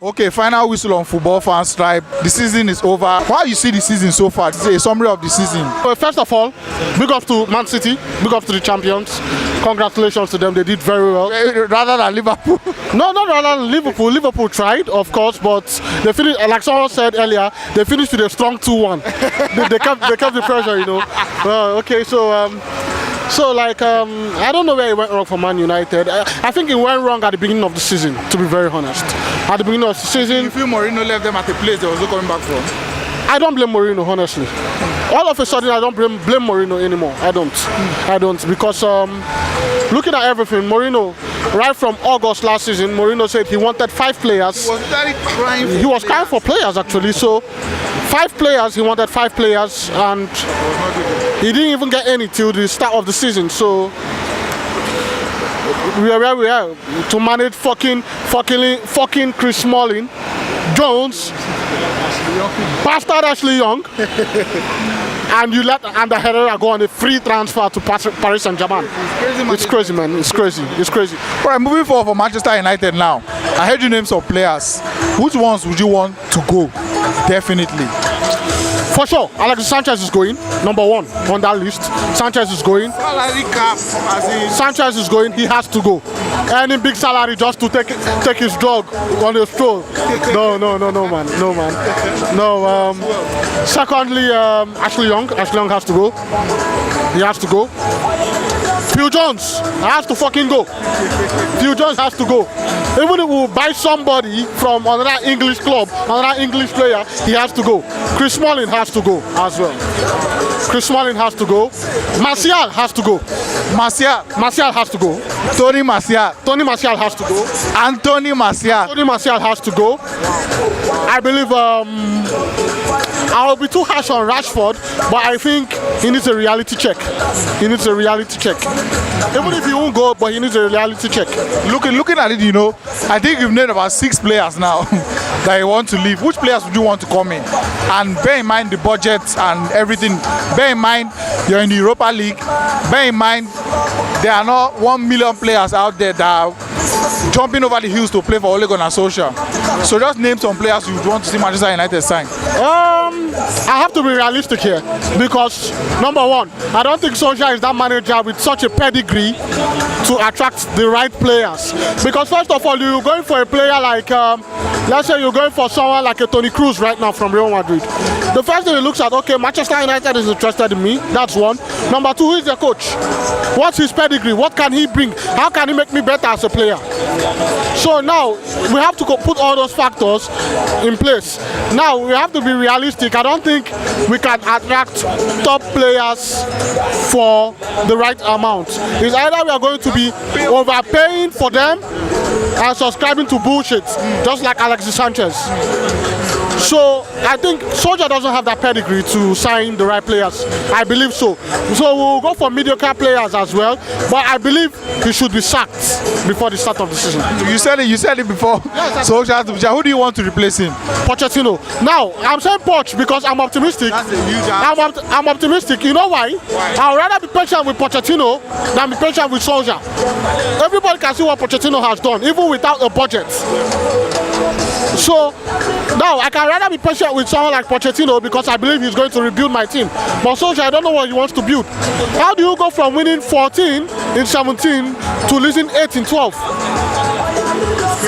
Okay, final whistle on Football Fans Tribe. The season is over. How you see the season so far? This is a summary of the season. Well, first of all, big up to Man City, big up to the champions. Congratulations to them, they did very well. Rather than Liverpool. No, not rather than Liverpool. Liverpool tried, of course, but they finished, like someone said earlier, they finished with a strong 2-1. they kept the pressure, you know. Okay, so I don't know where it went wrong for Man United. I think it went wrong at the beginning of the season, to be very honest. At the beginning of the season... You feel Mourinho left them at a place they were coming back from? I don't blame Mourinho, honestly. All of a sudden, I don't blame Mourinho anymore. I don't. Because looking at everything, Mourinho, right from August last season, Mourinho said he wanted 5 players. He was crying for players, actually. So, 5 players, he wanted 5 players, and he didn't even get any till the start of the season. So, we are where we are to manage fucking Chris Smalling, Jones, bastard Ashley Young, and you let the Herrera go on a free transfer to Paris Saint-Germain. It's crazy, man. It's crazy. All right, moving forward for Manchester United now. I heard you name some players. Which ones would you want to go? Definitely. For sure, Alexis Sanchez is going, number 1 on that list. Sanchez is going. Sanchez is going, he has to go. Any big salary just to take his dog on a stroll. No, man. No. Secondly, Ashley Young has to go. He has to go. Phil Jones has to fucking go. Phil Jones has to go. Even if we buy somebody from another English club, another English player, he has to go. Chris Smalling has to go as well. Chris Smalling has to go. Martial has to go. Martial has to go. Tony Martial has to go. Anthony Martial has to go. I believe I'll be too harsh on Rashford, but I think he needs a reality check. Even if he won't go, but he needs a reality check. Looking at it, you know, I think you've named about 6 players now that you want to leave. Which players would you want to come in? And bear in mind the budget and everything. Bear in mind you're in the Europa League. Bear in mind there are not 1 million players out there that are jumping over the hills to play for Ole Gunnar Solskjaer. So just name some players you would want to see Manchester United sign. I have to be realistic here because number 1, I don't think Solskjaer is that manager with such a pedigree to attract the right players. Because first of all, you're going for a player like, let's say you're going for someone like a Toni Kroos right now from Real Madrid. The first thing he looks at, okay, Manchester United is interested in me. That's 1. Number 2, who is the coach? What's his pedigree? What can he bring? How can he make me better as a player? So now we have to put all those factors in place. Now we have to be realistic. I don't think we can attract top players for the right amount. It's either we are going to be overpaying for them and subscribing to bullshit, just like Alexis Sanchez. So I think Solskjaer doesn't have that pedigree to sign the right players. I believe so. So we'll go for mediocre players as well. But I believe he should be sacked before the start of the season. You said it before. Yes, Solskjaer, who do you want to replace him? Pochettino. Now I'm saying Poch because I'm optimistic. That's a huge I'm optimistic. You know why? I'd rather be patient with Pochettino than be patient with Solskjaer. Everybody can see what Pochettino has done, even without a budget. So now I can rather be patient with someone like Pochettino because I believe he's going to rebuild my team. But Solskjaer, I don't know what he wants to build. How do you go from winning 14 in 17 to losing 8 in 12?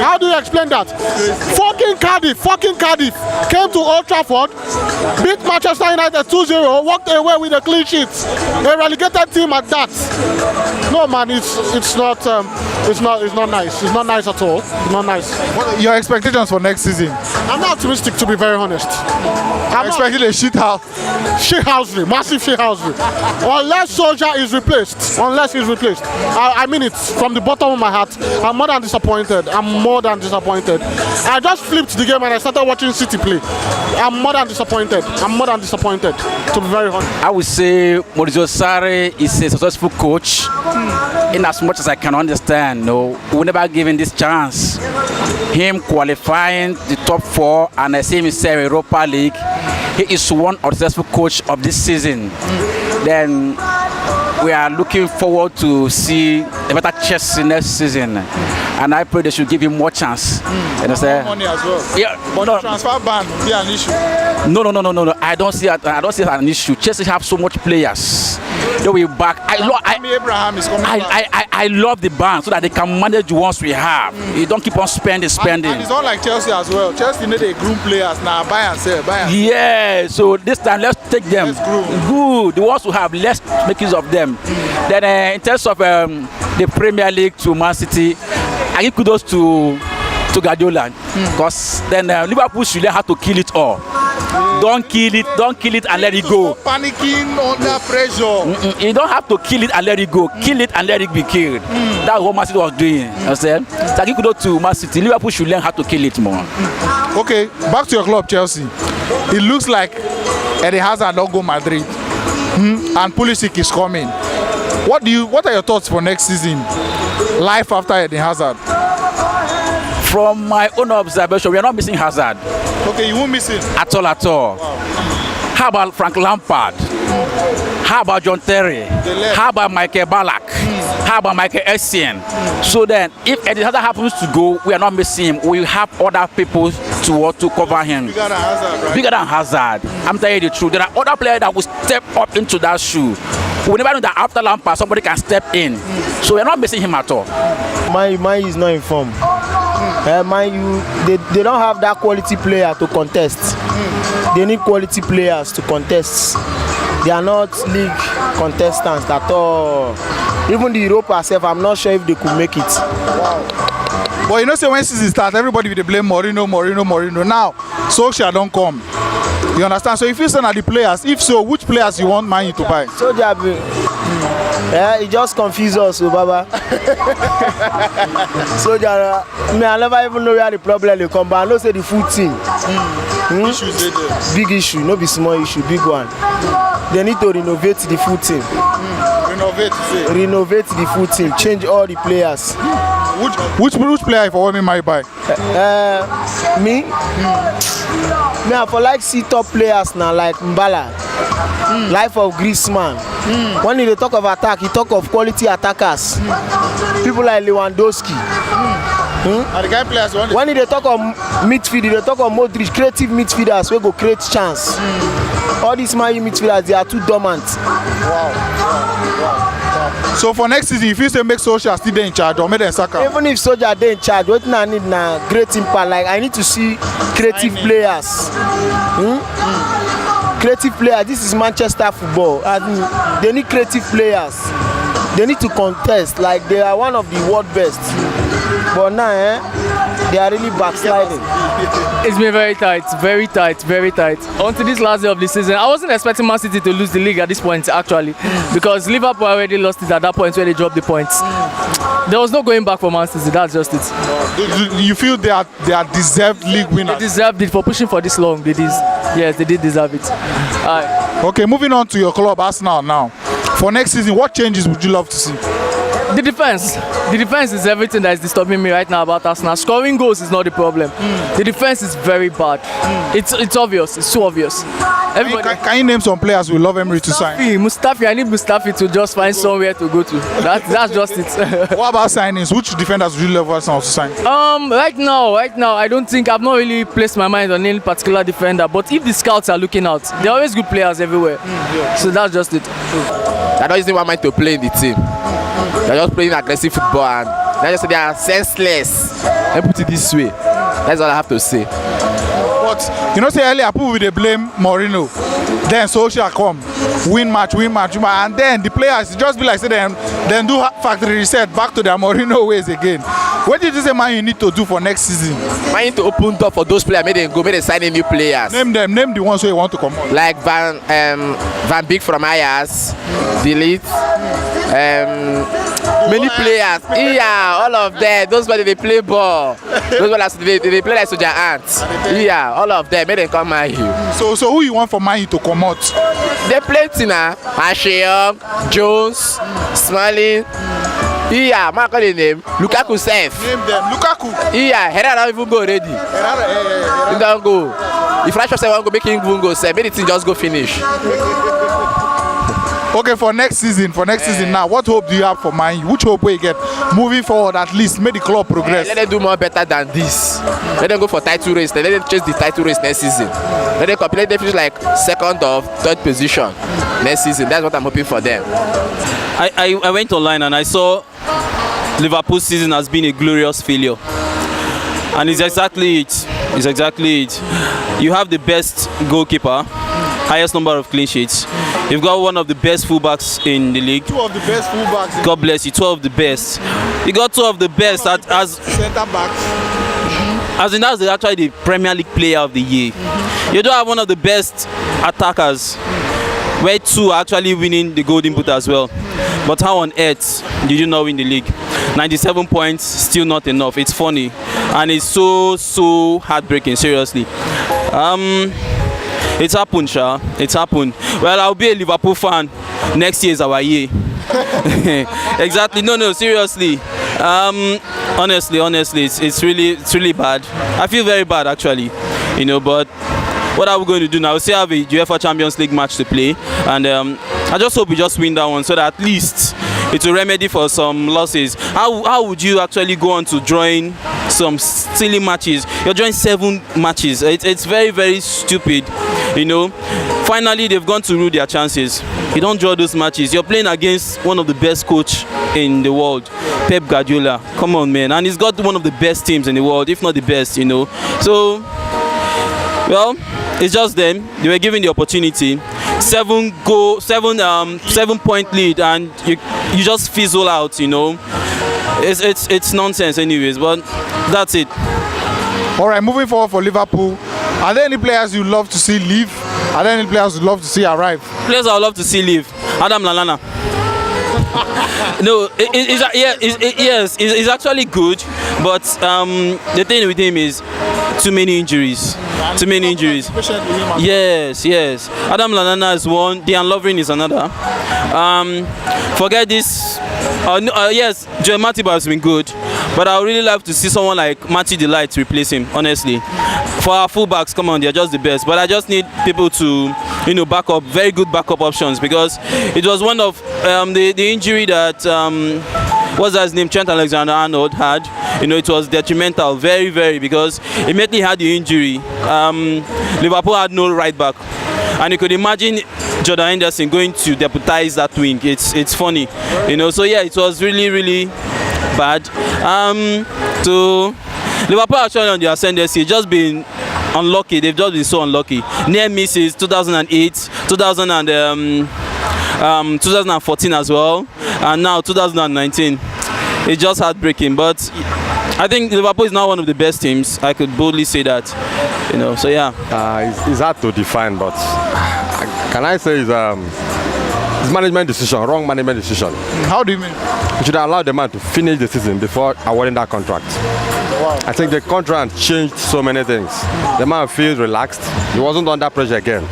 How do you explain that? Fucking Cardiff came to Old Trafford, beat Manchester United 2-0, walked away with a clean sheet. A relegated team at that. No man, it's not nice. It's not nice at all. It's not nice. What are your expectations for next season? I'm not optimistic, to be very honest. I'm expecting a shit house. Shithousery, massive shithousery. Unless Solskjaer is replaced. I mean it from the bottom of my heart. I'm more than disappointed. I just flipped the game and I started watching City play. I'm more than disappointed. To be very honest. I would say Maurizio Sarri is a successful coach. In as much as I can understand, no, we never given this chance. Him qualifying the top 4 and I see him say Europa League. He is one successful coach of this season. Then we are looking forward to see a better Chelsea next season, and I pray they should give him more chance. Money as well. Yeah, but the transfer ban will be an issue. No. I don't see it. I don't see it as an issue. Chelsea have so much players. They will back. Abraham is coming back. I love the ban so that they can manage the ones we have. You don't keep on spending. And it's not like Chelsea as well. Chelsea need a groom players now. Buy and sell. Yeah. So this time let's take them. Good. The ones who have, let's make use of them. Then in terms of the Premier League to Man City, I give kudos to Guardiola, because then Liverpool should learn how to kill it all. Don't kill it and let it go. Panicking under pressure. You don't have to kill it and let it go. Kill it and let it be killed. That's what Man City was doing. So I give kudos to Man City. Liverpool should learn how to kill it more. Okay, back to your club, Chelsea. It looks like Eden Hazard don't go Madrid, and Pulisic is coming. What are your thoughts for next season? Life after Eden Hazard. From my own observation, we are not missing Hazard. Okay, you won't miss him? At all. Wow. How about Frank Lampard? How about John Terry? How about Michael Ballack? How about Michael Essien? So then, if Eden Hazard happens to go, we are not missing him. We have other people to cover him. Bigger than Hazard, right? Bigger than Hazard. I'm telling you the truth. There are other players that will step up into that shoe. We never know that after Lampard, somebody can step in. So we're not missing him at all. Man is not informed. They don't have that quality player to contest. They need quality players to contest. They are not league contestants at all. Even the Europa itself, I'm not sure if they could make it. Wow. But you know, say when season starts, everybody will blame Mourinho. Now, Solskjaer don't come. You understand? So if you send at the players, if so, which players you want Man U to buy? Solskjaer, it just confuses us, Baba. Solskjaer, I never even know where the problem will come, but I know say the full team. Issues there. Big issue, no be small issue, big one. They need to renovate the full team. Renovate the full team, change all the players. Which player if I want me might buy? Me? Me, I for like see top players now like Mbala, Life of Griezmann. When they talk of attack, he talk of quality attackers. People like Lewandowski. Are the guy players when they talk of midfield, they talk of Modric, creative midfielders who go create chance. All these Man U midfielders, they are too dormant. Wow. So for next season, if you say make Solskjaer still in charge or make them sack him? Even if Solskjaer dey in charge, what I need na great impact. Like I need to see creative players. Creative players. This is Manchester football. They need creative players. They need to contest. Like they are one of the world best. But now, they are really backsliding. It's been very tight. Until this last day of the season, I wasn't expecting Man City to lose the league at this point, actually, because Liverpool already lost it at that point where they dropped the points. There was no going back for Man City. That's just it. You feel they are deserved league winners? They deserved it for pushing for this long. Yes, they did deserve it. Okay, moving on to your club, Arsenal now. For next season, what changes would you love to see? The defense is everything that is disturbing me right now about Arsenal. Scoring goals is not the problem. The defense is very bad. It's obvious. It's too obvious. Can you name some players we love Emery to sign? Mustafi. I need Mustafi to just find somewhere to go to. That's just it. What about signings? Which defenders would you love Arsenal to sign? Right now, I don't think I've not really placed my mind on any particular defender. But if the scouts are looking out, there are always good players everywhere. So that's just it. I don't using my mind to play in the team. They're just playing aggressive football and they are senseless. Let me put it this way. That's all I have to say. But you know, say earlier people will blame Mourinho. Then Solskjaer come, win match, and then the players just be like say then do factory reset back to their Mourinho ways again. What did you say Man you need to do for next season? Man need to open door for those players, make them sign in new players. Name the ones who you want to come on. Like Van Beek from Ajax, Delete, many players. Yeah, all of them. Those players they play ball. Those players they play like soldier ants. Yeah, all of them. Make them come Man U. So who you want for Man U to come out? They plenty now. Asheong, Jones, Smalling. Yeah, man, call the name. Lukaku safe. Name them. Lukaku. Yeah, Herrera don't even go already. He don't go. If Rashford say want go make him even go, say make the team just go finish. Okay, for next season now, what hope do you have for Man U? Which hope will you get moving forward, at least make the club progress? Let them do more better than this. Let them go for title race. Let them chase the title race next season. Let them compete. Let them finish like second or third position next season. That's what I'm hoping for them. I went online and I saw Liverpool's season has been a glorious failure, and it's exactly it. It's exactly it. You have the best goalkeeper, highest number of clean sheets. You've got one of the best fullbacks in the league. Two of the best fullbacks. God bless you. 2 of the best. You got 2 of the best as centre backs. As in that's actually the Premier League player of the year. You don't have one of the best attackers, where 2 are actually winning the Golden Boot as well. But how on earth did you not win the league? 97 points, still not enough. It's funny, and it's so heartbreaking. Seriously, it's happened, Sha. It's happened. Well, I'll be a Liverpool fan. Next year is our year. Exactly. No, seriously. Honestly, it's really bad. I feel very bad actually, you know. But what are we going to do now? We still have a UEFA Champions League match to play, and I just hope we just win that one so that at least it will remedy for some losses. How would you actually go on to drawing some silly matches? You're drawing 7 matches. It's very stupid, you know. Finally, they've gone to rule their chances. You don't draw those matches. You're playing against one of the best coach in the world, Pep Guardiola. Come on, man. And he's got one of the best teams in the world, if not the best, you know. So, well, it's just them. They were given the opportunity. 7-point lead, and you just fizzle out, you know. It's nonsense anyways, but that's it. All right, moving forward for Liverpool, are there any players you love to see leave? Are there any players you'd love to see arrive? Players I would love to see leave. Adam Lallana. No, yes, it's actually good, but the thing with him is too many injuries. Yes. Adam Lallana is one. Dejan Lovren is another. Forget this. Yes, Joel Matip has been good, but I would really love to see someone like MATCHDAY to replace him. Honestly, for our fullbacks, come on, they're just the best. But I just need people to, you know, back up, very good backup options, because it was one of the injury that what's his name, Trent Alexander-Arnold had. You know, it was detrimental, very, because immediately had the injury. Liverpool had no right back, and you could imagine Jordan Henderson going to deputize that wing. It's funny, you know. So yeah, it was really bad. To Liverpool actually on the ascendancy, just been unlucky. They've just been so unlucky. Near misses 2008, 2014 as well, and now 2019. It's just heartbreaking, but I think Liverpool is now one of the best teams. I could boldly say that, you know. So yeah. It's hard to define, but can I say it's management decision, wrong management decision. How do you mean? You should allow the man to finish the season before awarding that contract. Wow. I think the contract changed so many things. The man feels relaxed. He wasn't under pressure again.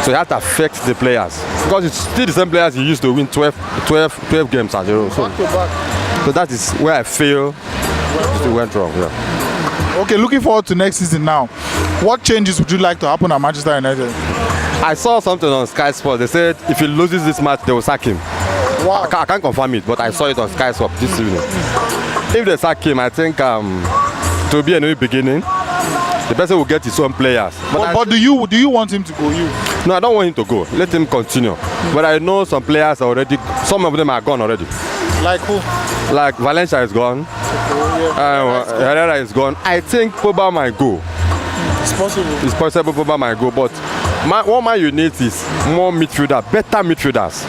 So it had to affect the players, because it's still the same players he used to win 12 games as well. So that is where I feel it went wrong. Yeah. Okay, looking forward to next season now. What changes would you like to happen at Manchester United? I saw something on Sky Sports. They said if he loses this match, they will sack him. Wow. I can't confirm it, but I saw it on Sky Sports this evening. If they sack him, I think it will be a new beginning. The person will get his own players. But do you want him to go? No, I don't want him to go. Let him continue. But I know some players already. Some of them are gone already. Like who? Like Valencia is gone. Herrera is gone. I think Pogba might go. It's possible. It's possible Pogba might go, but what man you need is more midfielders, better midfielders,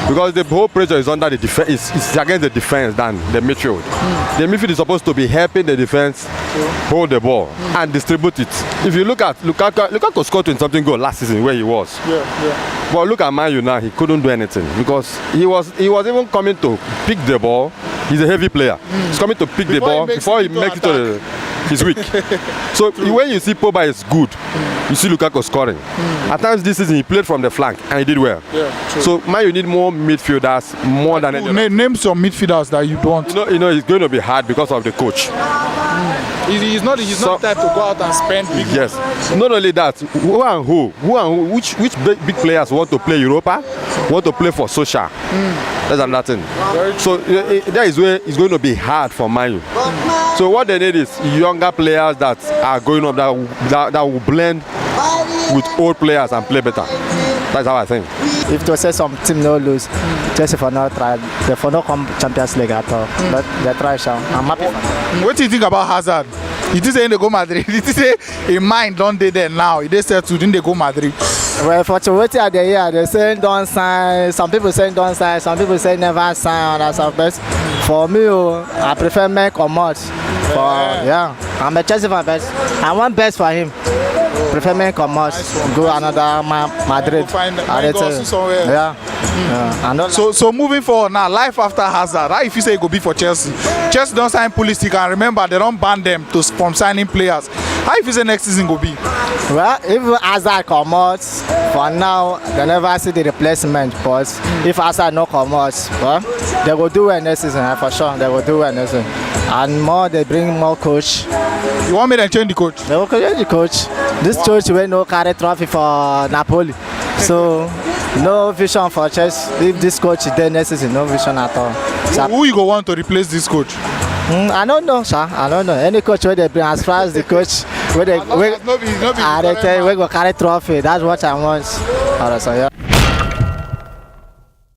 because the whole pressure is under the defense. It's against the defense than the midfield. The midfield is supposed to be helping the defense hold the ball and distribute it. If you look at Lukaku scored 20-something goal last season where he was. Yeah. But look at Man U now, he couldn't do anything, because he was even coming to pick the ball. He's a heavy player. He's coming to pick the ball before he makes it to the. He's weak. So when you see Pogba is good, you see Lukaku scoring. At times this season he played from the flank and he did well. Yeah, true. So man, you need more midfielders, more than anything. Name some midfielders that you don't. You know it's going to be hard because of the coach. He's not the type to go out and spend big. Yes. Not only that, which big players want to play Europa? want to play for social. That's another thing. So that is where it's going to be hard for Man U. So what they need is younger players that are going up that will blend with old players and play better. That's how I think. If to say some team no lose, Chelsea for not try, they for not come Champions League at all. But they try, I'm happy for them. What do you think about Hazard? You did say they go Madrid. You did say in mind don't they there now? They said to didn't they go Madrid? Well, for Chelsea at the year, they say don't sign. Some people say don't sign. Some people say never sign. And stuff. But for me, I prefer men come out. Yeah, I'm a Chelsea fan, but I want best for him. Prefer men come out, go another Madrid. Yeah. So moving forward now, life after Hazard. How if you say it go be for Chelsea? Chelsea don't sign policy. And remember, they don't ban them from signing players. How if you say next season go be? Well, if Hazard come out, for now they never see the replacement. But if Hazard no come out, well, they will do it next season for sure. They will do it next season. And more, they bring more coach. You want me to change the coach? They will change the coach. This coach will no carry trophy for Napoli. So no vision for Chelsea. If this coach is there next season, no vision at all. So, who you go want to replace this coach? I don't know, sir. I don't know. Any coach where they bring, as far as the coach where they go carry trophy. That's what I want. So, yeah.